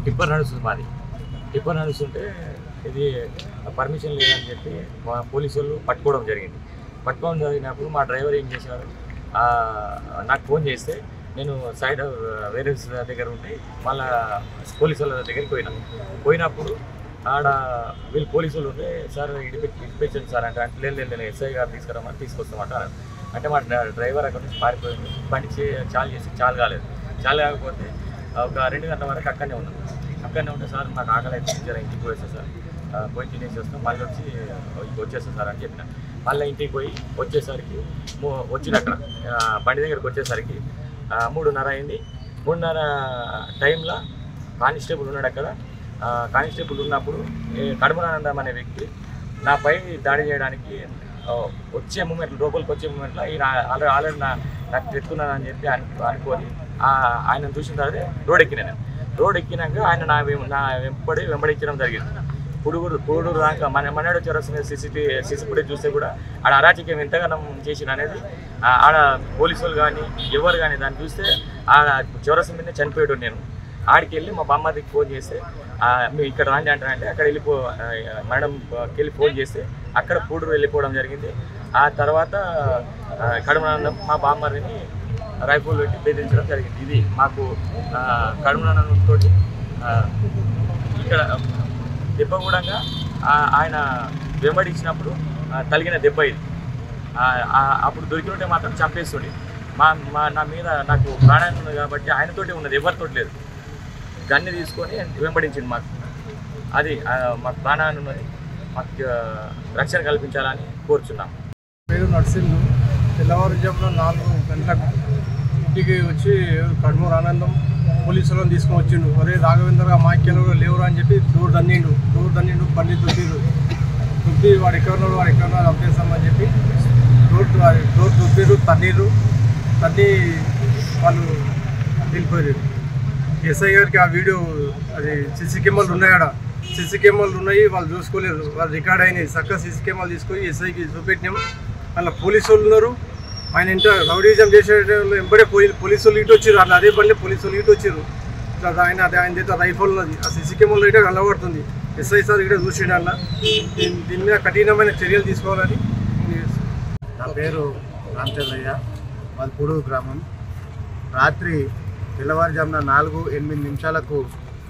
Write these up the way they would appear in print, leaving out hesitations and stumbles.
Tipper నడుస్తుంది మాది. Tipper నడుస్తుంటే ఇది పర్మిషన్ లేదని చెప్పి మా పోలీసు వాళ్ళు పట్టుకోవడం జరిగింది. పట్టుకోవడం జరిగినప్పుడు మా డ్రైవర్ ఏం చేశారు, నాకు ఫోన్ చేస్తే నేను సైడ్ వేరే దగ్గర ఉండి మళ్ళీ పోలీసు వాళ్ళ దగ్గరికి పోయినప్పుడు ఆడ వీళ్ళు పోలీసు వాళ్ళు ఉంటే సార్ ఇడిపించండి సార్ అంటే లేదు ఎస్ఐ గారు తీసుకురామని తీసుకొస్తామంటారు. అంటే మా డ్రైవర్ అక్కడ నుంచి పారిపోయింది. బండి చాలు కాకపోతే ఒక 2 గంటల వరకు అక్కడనే ఉంటే సార్ నాకు ఆకలి అయితే ఇంటికి పోయేస్తా సార్, పోయి తినేసి వస్తాం, మళ్ళీ వచ్చేస్తాం సార్ అని చెప్పిన. మళ్ళీ ఇంటికి పోయి వచ్చేసరికి అక్కడ బండి దగ్గరికి వచ్చేసరికి 3:30 అయింది. 3:30 టైంలో కానిస్టేబుల్ ఉన్నాడు అక్కడ. కానిస్టేబుల్ ఉన్నప్పుడు కడుమరానందం అనే వ్యక్తి నాపై దాడి చేయడానికి లోపలికి వచ్చే మూమెంట్లో ఈయన ఆల్రెడీ నాకు తెచ్చుకున్నానని చెప్పి అనుకొని ఆయనను చూసిన తర్వాత రోడ్ ఎక్కినాక ఆయన నా వెంబడించడం జరిగింది. పూడూరు దాకా మన్నాడు చౌరస్తా సీసీ ఫుటేజ్ చూస్తే కూడా ఆడ అరాచకం ఎంతగానో చేసిన అనేది ఆడ పోలీసు వాళ్ళు కానీ ఎవరు కానీ దాన్ని చూస్తే ఆడ చౌరస్తా మీద చనిపోయాడు. నేను ఆడికి వెళ్ళి మా బామ్మకి ఫోన్ చేస్తే మీరు ఇక్కడ రాండి అంటే అక్కడ మేడంకి వెళ్ళి ఫోన్ చేస్తే అక్కడ పూడూరు వెళ్ళిపోవడం జరిగింది. ఆ తర్వాత కడుమరానందం మా బామ్మని రైఫుల్ పెట్టి బెదిరించడం జరిగింది. ఇది మాకు కడుమరానందంతో ఇక్కడ దెబ్బ కూడా ఆయన వెంబడించినప్పుడు తగిలిన దెబ్బ ఇది. అప్పుడు దొరికినట్టే మాత్రం చంపేస్తుండే. నా మీద నాకు ప్రాణాయం ఉన్నది కాబట్టి ఆయనతోటి ఉన్నది, ఎవరితో లేదు. గన్ని తీసుకొని వెంబడించింది మాకు. అది మాకు ప్రాణాయం ఉన్నది, మాకు రక్షణ కల్పించాలని కోరుచున్నాం. పేరు నర్సింహు. తెల్లవారుజామున 4 గంటలకు ఇంటికి వచ్చి కడుమరానందం పోలీసులను తీసుకొని వచ్చిండు. ఒరే రాఘవేంద్ర మాక్యలో లేవురా అని చెప్పి డోర్ దన్నిండు. బండి దుబ్బి వాడు ఎక్కడున్నాడు చంపేస్తామని చెప్పి డోర్ దుబ్బిరు, తన్ని వాళ్ళు వెళ్ళిపోయారు. ఎస్ఐ గారికి ఆ వీడియో అది సీసీ కెమెరాలు ఉన్నాయి, వాళ్ళు చూసుకోలేరు, వాళ్ళు రికార్డ్ అయినాయి. చక్కగా సీసీ కెమెరాలు తీసుకొని ఎస్ఐకి చూపెట్టినాం. అలా పోలీసు వాళ్ళు ఉన్నారు. ఆయన ఇంట రౌడీజం చేసే వెంబడే పోలీసు వాళ్ళు ఇటు వచ్చారు. అట్లా అదే బండి పోలీసు వాళ్ళు ఇటు వచ్చారు. ఆయన దగ్గర రైఫల్ ఉన్నది. ఆ సీసీ కెమెరాలో ఇటే కనబడుతుంది. ఎస్ఐ సార్ ఇక్కడ చూసిండు. అలా దీని మీద కఠినమైన చర్యలు తీసుకోవాలని. నా పేరు రామచంద్రయ్య, మాది పూడూరు గ్రామం. రాత్రి తెల్లవారుజామున 4:08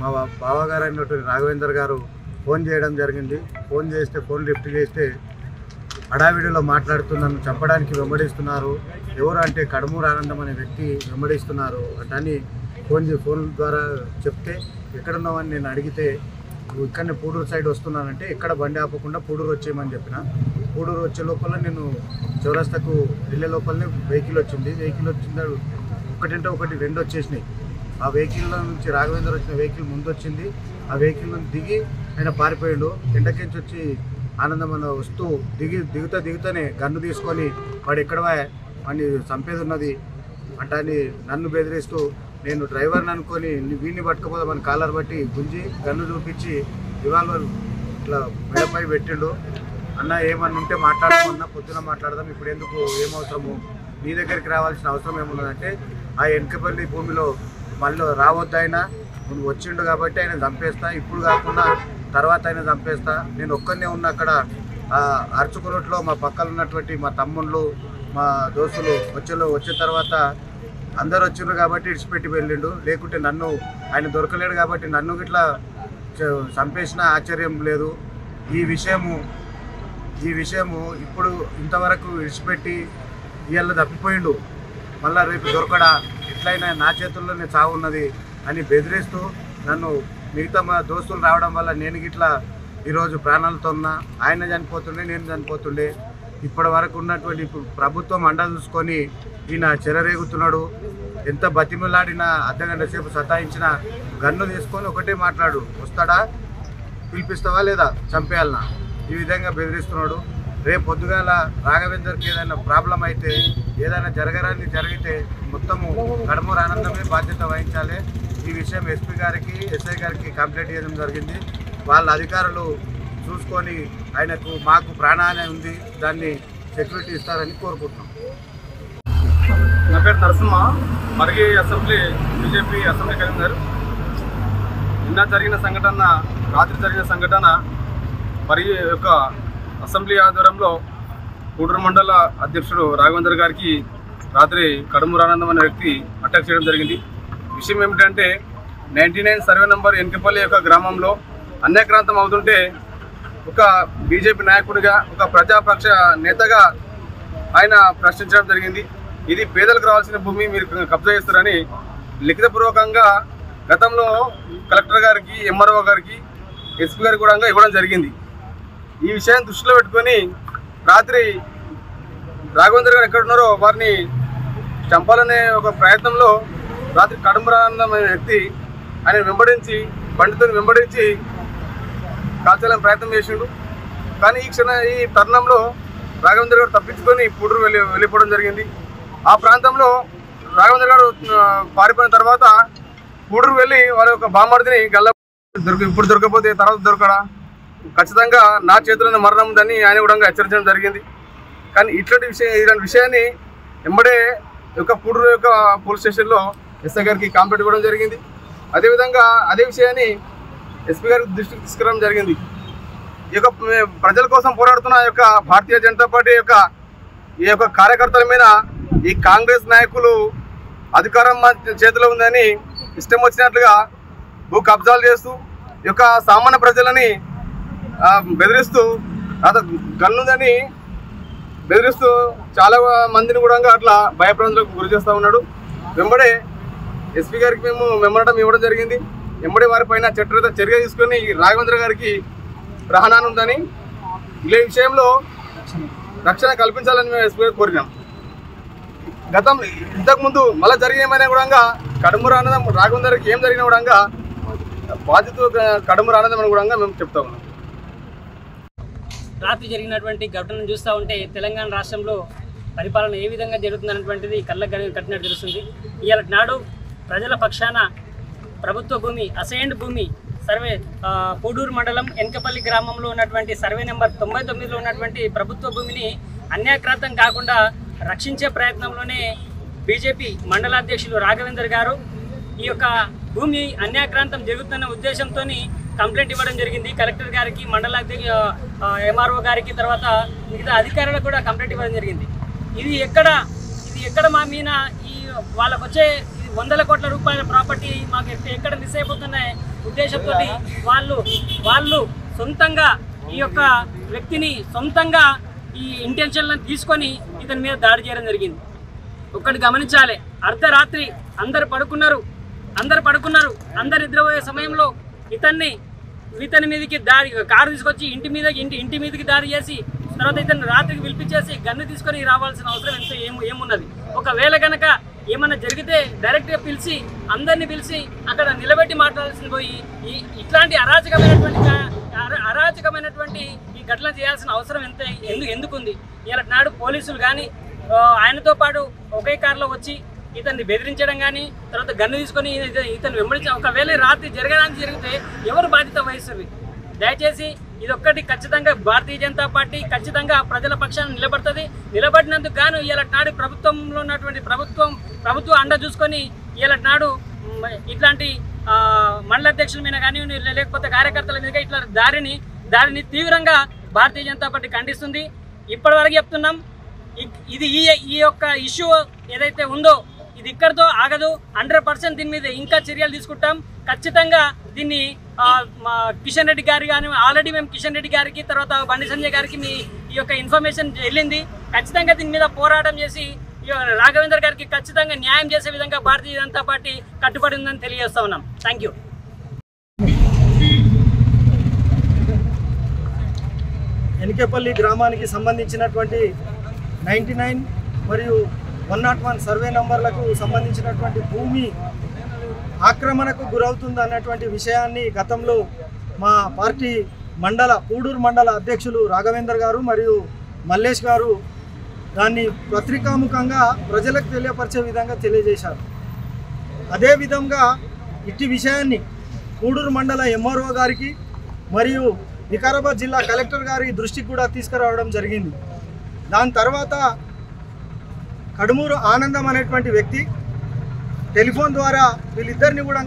మా బావగారు అయినటువంటి రాఘవేందర్ గారు ఫోన్ చేయడం జరిగింది. ఫోన్ లిఫ్ట్ చేస్తే హడావిడిలో మాట్లాడుతూ నన్ను చంపడానికి వెంబడిస్తున్నారు, ఎవరు అంటే కడుమరానందం అనే వ్యక్తి వెంబడిస్తున్నారు అని ఫోన్ ద్వారా చెప్తే ఎక్కడున్నామని నేను అడిగితే నువ్వు ఇక్కడనే పూడూరు సైడ్ వస్తున్నానంటే ఎక్కడ బండి ఆపకుండా పూడూరు వచ్చేయమని చెప్పిన. పూడూరు వచ్చే లోపల నేను చౌరస్తాకు వెళ్ళే లోపలనే వెహికల్ వచ్చింది. ఒకటంటే ఒకటి 2 వచ్చేసినాయి. ఆ వెహికల్లో నుంచి రాఘవేందర్ వచ్చిన వెహికల్ ముందు వచ్చింది. ఆ వెహికల్ నుంచి దిగి ఆయన పారిపోయాడు. ఎండకించి వచ్చి ఆనందమన్న వస్తూ దిగుతానే గన్ను తీసుకొని వాడు ఎక్కడ వాడిని చంపేది ఉన్నది అంటే నన్ను బెదిరిస్తూ నేను డ్రైవర్ని అనుకొని వీడిని పట్టుకుపోదామని కాలర్ బట్టి గుంజి గన్ను చూపించి రివాల్వర్ ఇట్లా మెడపై పెట్టిండు. అన్న ఏమన్నా ఉంటే మాట్లాడమన్నా, పొద్దున మాట్లాడదాం, ఇప్పుడు ఎందుకు ఏమవసరము, నీ దగ్గరికి రావాల్సిన అవసరం ఏమున్నదంటే ఆ వెనకపల్లి భూమిలో మళ్ళీ రావద్దయినా నువ్వు వచ్చిండు కాబట్టి ఆయన చంపేస్తా, ఇప్పుడు కాకుండా తర్వాత ఆయన చంపేస్తా. నేను ఒక్కనే ఉన్న అక్కడ అరుచుకున్నట్లో మా పక్కన ఉన్నటువంటి మా తమ్ముళ్ళు మా దోస్తులు వచ్చిన తర్వాత అందరు వచ్చిండ్రు కాబట్టి ఇడిచిపెట్టి వెళ్ళిండు. లేకుంటే నన్ను ఆయన దొరకలేడు కాబట్టి నన్ను ఇట్లా చంపేసిన ఆశ్చర్యం లేదు. ఈ విషయము ఇప్పుడు ఇంతవరకు విడిచిపెట్టి ఇవాళ తప్పిపోయిండు, మళ్ళీ రేపు దొరకడా, ఎట్లయినా నా చేతుల్లోనే చావు ఉన్నది అని బెదిరిస్తూ నన్ను మిగతా మా దోస్తులు రావడం వల్ల నేను గిట్లా ఈరోజు ప్రాణాలతో ఉన్నా. ఆయన చనిపోతుండే, నేను చనిపోతుండే. ఇప్పటి వరకు ఉన్నటువంటి ప్రభుత్వం అండ చూసుకొని ఈయన చెరరేగుతున్నాడు. ఎంత బతిమలాడినా అర్ధగంట సేపు సతాయించినా గన్ను తీసుకొని ఒకటే మాట్లాడు, వస్తాడా, పిలిపిస్తావా లేదా, చంపేయాలనా, ఈ విధంగా బెదిరిస్తున్నాడు. రేపు పొద్దుగాల రాఘవేందర్కి ఏదైనా ప్రాబ్లం అయితే, ఏదైనా జరిగితే మొత్తము కడుమరానందమే బాధ్యత వహించాలి. ఈ విషయం ఎస్పీ గారికి, ఎస్ఐ గారికి కంప్లైంట్ చేయడం జరిగింది. వాళ్ళ అధికారులు చూసుకొని మాకు ప్రాణహాని ఉంది, దాన్ని సెక్యూరిటీ ఇస్తారని కోరుకుంటున్నాం. నా పేరు నరసింహ, మరిగి అసెంబ్లీ బీజేపీ అసెంబ్లీ కన్వీనర్. నిన్న జరిగిన సంఘటన, రాత్రి జరిగిన సంఘటన యొక్క అసెంబ్లీ ఆధ్వర్యంలో కూడూరు మండల అధ్యక్షుడు రాఘవేందర్ గారికి రాత్రి కడుమూరు ఆనందం అనే వ్యక్తి అటాక్ చేయడం జరిగింది. విషయం ఏమిటంటే 99 సర్వే నంబర్ ఎన్కపల్లి యొక్క గ్రామంలో అన్యాక్రాంతం అవుతుంటే ఒక బీజేపీ నాయకుడిగా, ఒక ప్రజాపక్ష నేతగా ఆయన ప్రశ్నించడం జరిగింది. ఇది పేదలకు రావాల్సిన భూమి మీరు కబ్జా చేస్తారని లిఖితపూర్వకంగా గతంలో కలెక్టర్ గారికి, ఎంఆర్ఓ గారికి, ఎస్పీ గారికి కూడా ఇవ్వడం జరిగింది. ఈ విషయాన్ని దృష్టిలో పెట్టుకొని రాత్రి రాఘవేందర్ గారు ఎక్కడున్నారో వారిని చంపాలనే ఒక ప్రయత్నంలో రాత్రి కడుమూరు ఆనందం అనే వ్యక్తి ఆయన వెంబడించి, బండితో వెంబడించి కాల్చాలని ప్రయత్నం చేసిండు. కానీ ఈ తరుణంలో రాఘవేందర్ గారు తప్పించుకొని పూడూరు వెళ్ళిపోవడం జరిగింది. ఆ ప్రాంతంలో రాఘవేందర్ గారు పారిపోయిన తర్వాత పూడూరు వెళ్ళి వారి యొక్క బామ్మర్దిని ఇప్పుడు దొరకపోతే తర్వాత దొరకడా, ఖచ్చితంగా నా చేతుల్లో మరణం ఉందని ఆయన కూడా హెచ్చరించడం జరిగింది. కానీ ఇలాంటి విషయాన్ని వెంబడే యొక్క పూడూరు యొక్క పోలీస్ స్టేషన్లో ఎస్ఐ గారికి కంప్లైంట్ ఇవ్వడం జరిగింది. అదేవిధంగా అదే విషయాన్ని ఎస్పీ గారికి దృష్టికి తీసుకురావడం జరిగింది. ఈ యొక్క ప్రజల కోసం పోరాడుతున్న యొక్క భారతీయ జనతా పార్టీ ఈ యొక్క కార్యకర్తల మీద ఈ కాంగ్రెస్ నాయకులు అధికారం చేతిలో ఉందని ఇష్టం వచ్చినట్లుగా భూ కబ్జాలు చేస్తూ ఈ యొక్క సామాన్య ప్రజలని బెదిరిస్తూ గన్నుందని బెదిరిస్తూ చాలా మందిని కూడా అట్లా భయప్రాంతులకు గురి చేస్తూ ఉన్నాడు. వెంబడే ఎస్పీ గారికి మేము మెమోరాండం ఇవ్వడం జరిగింది. వెంబడే వారిపైన చర్య తీసుకొని రాఘవేంద్ర గారికి రహనాన్ని ఉందని, ఇలా విషయంలో రక్షణ కల్పించాలని మేము ఎస్పీ గారికి కోరినాం. ఇంతకుముందు మళ్ళీ జరిగిన కూడా కడుమూరు ఆనందం రాఘవేంద్రకి ఏం జరిగిన కూడా బాధితులు కడుమూరు ఆనందం అని కూడా మేము చెప్తా ఉన్నాం. రాత్రి జరిగినటువంటి ఘటనను చూస్తూ ఉంటే తెలంగాణ రాష్ట్రంలో పరిపాలన ఏ విధంగా జరుగుతుందన్నటువంటిది కళ్ళకు కట్టినట్టు తెలుస్తుంది. ఇవాళ నాడు ప్రజల పక్షాన ప్రభుత్వ భూమి, అసైన్డ్ భూమి, సర్వే పూడూరు మండలం ఎన్కపల్లి గ్రామంలో ఉన్నటువంటి సర్వే నెంబర్ 99లో ఉన్నటువంటి ప్రభుత్వ భూమిని అన్యాక్రాంతం కాకుండా రక్షించే ప్రయత్నంలోనే బీజేపీ మండలాధ్యక్షులు రాఘవేందర్ గారు ఈ యొక్క భూమి అన్యాక్రాంతం జరుగుతున్న ఉద్దేశంతో కంప్లైంట్ ఇవ్వడం జరిగింది. కలెక్టర్ గారికి, ఎంఆర్ఓ గారికి, తర్వాత మిగతా అధికారులకు కూడా కంప్లైంట్ ఇవ్వడం జరిగింది. ఇది ఎక్కడ మా మీద ఈ వాళ్ళకు వచ్చే వందల కోట్ల రూపాయల ప్రాపర్టీ మాకు ఎక్కడ మిస్ అయిపోతున్నాయి ఉద్దేశంతో వాళ్ళు సొంతంగా ఈ యొక్క వ్యక్తిని సొంతంగా ఈ ఇంటెన్షన్లను తీసుకొని ఇతని మీద దాడి చేయడం జరిగింది. ఒక్కటి గమనించాలి, అర్ధరాత్రి అందరు పడుకున్నారు, అందరు నిద్రపోయే సమయంలో ఇతని మీదకి కారు తీసుకొచ్చి ఇంటి మీదకి దాడి చేసి తర్వాత ఇతను రాత్రికి పిలిపించేసి గన్ను తీసుకొని రావాల్సిన అవసరం ఏమున్నది? ఒకవేళ కనుక ఏమన్నా జరిగితే డైరెక్ట్గా అందరినీ పిలిచి అక్కడ నిలబెట్టి మాట్లాడాల్సింది పోయి ఇట్లాంటి అరాచకమైనటువంటి ఈ ఘటన చేయాల్సిన అవసరం ఎందుకుంది? ఇలా నాడు పోలీసులు కానీ ఆయనతో పాటు ఒకే కారులో వచ్చి ఇతన్ని బెదిరించడం కానీ, తర్వాత గన్ను తీసుకొని ఇతను వెంబడించడం, ఒకవేళ రాత్రి జరిగితే ఎవరు బాధ్యత వహిస్తుంది? దయచేసి ఇదొక్కటి ఖచ్చితంగా భారతీయ జనతా పార్టీ ఖచ్చితంగా ప్రజల పక్షాన్ని నిలబడినందుకు గాను ఇలా నాడు ప్రభుత్వంలో ఉన్నటువంటి ప్రభుత్వ అండ చూసుకొని ఇలా నాడు ఇట్లాంటి మండల అధ్యక్షుల మీద కానీ లేకపోతే కార్యకర్తల మీద ఇట్లా దారిని తీవ్రంగా భారతీయ జనతా పార్టీ ఖండిస్తుంది. ఇప్పటివరకు చెప్తున్నాం, ఇది ఈ యొక్క ఇష్యూ ఏదైతే ఉందో ఇది ఇక్కడితో ఆగదు. 100% దీని మీద ఇంకా చర్యలు తీసుకుంటాం. ఖచ్చితంగా దీన్ని కిషన్ రెడ్డి గారి కానీ ఆల్రెడీ మేము కిషన్ రెడ్డి గారికి, తర్వాత బండి సంజయ్ గారికి ఈ యొక్క ఇన్ఫర్మేషన్ వెళ్ళింది. ఖచ్చితంగా దీని మీద పోరాటం చేసి రాఘవేందర్ గారికి ఖచ్చితంగా న్యాయం చేసే విధంగా భారతీయ జనతా పార్టీ కట్టుబడి ఉందని తెలియజేస్తా ఉన్నాం. Thank you. ఎన్కేపల్లి గ్రామానికి సంబంధించినటువంటి 99 మరియు 101 సర్వే నంబర్లకు సంబంధించినటువంటి భూమి ఆక్రమణకు గురవుతుంది అన్నటువంటి విషయాన్ని గతంలో మా పార్టీ పూడూరు మండల అధ్యక్షులు రాఘవేందర్ గారు మరియు మల్లేష్ గారు దాన్ని పత్రికాముఖంగా ప్రజలకు తెలియపరిచే విధంగా తెలియజేశారు. అదేవిధంగా ఇట్టి విషయాన్ని పూడూరు మండల ఎంఆర్ఓ గారికి మరియు వికారాబాద్ జిల్లా కలెక్టర్ గారి దృష్టికి కూడా తీసుకురావడం జరిగింది. దాని తర్వాత కడుమూరు ఆనందం అనేటువంటి వ్యక్తి టెలిఫోన్ ద్వారా వీళ్ళిద్దరిని కూడా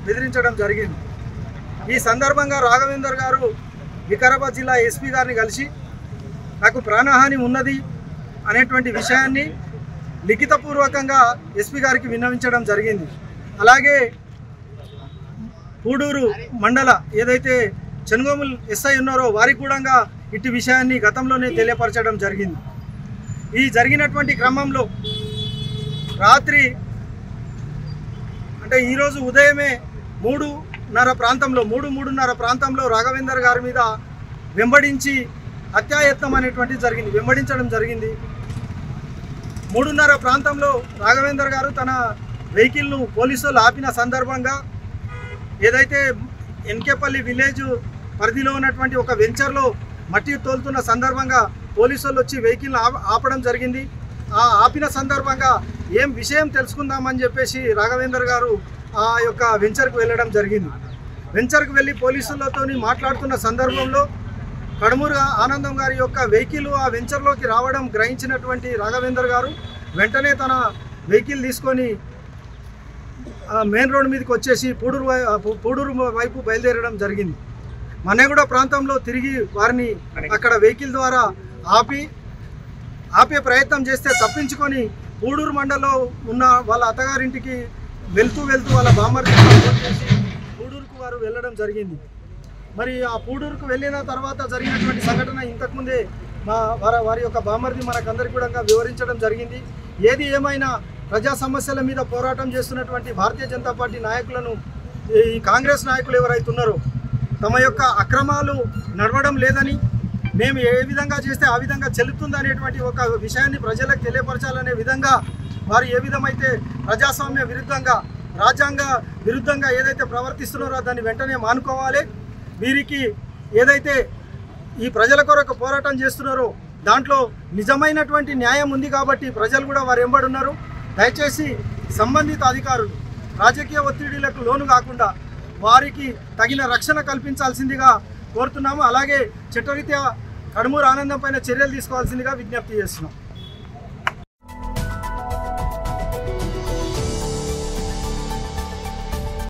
బెదిరించడం జరిగింది. ఈ సందర్భంగా రాఘవేందర్ గారు వికారాబాద్ జిల్లా ఎస్పీ గారిని కలిసి నాకు ప్రాణహాని ఉన్నది అనేటువంటి విషయాన్ని లిఖితపూర్వకంగా ఎస్పీ గారికి విన్నవించడం జరిగింది. అలాగే పూడూరు మండల ఏదైతే చెనుగోముల్ ఎస్ఐ ఉన్నారో వారికి కూడా ఇట్టి విషయాన్ని గతంలోనే తెలియపరచడం జరిగింది. ఈ జరిగినటువంటి క్రమంలో రాత్రి అంటే ఈరోజు ఉదయమే 3:30 ప్రాంతంలో రాఘవేందర్ గారి మీద వెంబడించి హత్యాయత్నం అనేటువంటి వెంబడించడం జరిగింది. 3:30 ప్రాంతంలో రాఘవేందర్ గారు తన వెహికల్ను పోలీసులు ఆపిన సందర్భంగా ఏదైతే ఎన్కేపల్లి విలేజ్ పరిధిలో ఉన్నటువంటి ఒక వెంచర్లో మట్టి తోలుతున్న సందర్భంగా పోలీసులు వచ్చి వెహికల్ని ఆపడం జరిగింది. ఆ ఆపిన సందర్భంగా ఏం విషయం తెలుసుకుందామని చెప్పేసి రాఘవేందర్ గారు ఆ యొక్క వెంచర్కు వెళ్ళడం జరిగింది. వెంచర్కు వెళ్ళి పోలీసులతో మాట్లాడుతున్న సందర్భంలో కడమూరు ఆనందం గారి యొక్క వెహికల్ ఆ వెంచర్లోకి రావడం గ్రహించినటువంటి రాఘవేందర్ గారు వెంటనే తన వెహికల్ తీసుకొని మెయిన్ రోడ్ మీదకి వచ్చేసి పూడూరు వైపు బయలుదేరడం జరిగింది. మన్నెగూడ ప్రాంతంలో తిరిగి వారిని అక్కడ వెహికల్ ద్వారా ఆపే ప్రయత్నం చేస్తే తప్పించుకొని పూడూరు మండలంలో ఉన్న వాళ్ళ అత్తగారింటికి వెళ్తూ వాళ్ళ బామ్మర్ది చేసి పూడూరుకు వారు వెళ్ళడం జరిగింది. మరి ఆ పూడూరుకు వెళ్ళిన తర్వాత జరిగినటువంటి సంఘటన ఇంతకుముందే వారి యొక్క బామ్మర్ది మనకందరికీ కూడా వివరించడం జరిగింది. ఏది ఏమైనా ప్రజా సమస్యల మీద పోరాటం చేస్తున్నటువంటి భారతీయ జనతా పార్టీ నాయకులను ఈ కాంగ్రెస్ నాయకులు ఎవరైతే ఉన్నారో తమ యొక్క అక్రమాలు నడవడం లేదని, మేము ఏ విధంగా చేస్తే ఆ విధంగా చెల్లుతుంది అనేటువంటి ఒక విషయాన్ని ప్రజలకు తెలియపరచాలనే విధంగా వారు ఏ విధమైతే ప్రజాస్వామ్య విరుద్ధంగా రాజ్యాంగ విరుద్ధంగా ఏదైతే ప్రవర్తిస్తున్నారో దాన్ని వెంటనే మానుకోవాలి. వీరికి ఏదైతే ఈ ప్రజల కొరకు పోరాటం చేస్తున్నారో దాంట్లో నిజమైనటువంటి న్యాయం ఉంది కాబట్టి ప్రజలు కూడా వారు వెంబడున్నారు. దయచేసి సంబంధిత అధికారులు రాజకీయ ఒత్తిడిలకు లోను కాకుండా వారికి తగిన రక్షణ కల్పించాల్సిందిగా కోరుతున్నాము. అలాగే చట్టరీత్యా కడమూరు ఆనందం పైన చర్యలు తీసుకోవాల్సిందిగా విజ్ఞప్తి చేస్తున్నాం.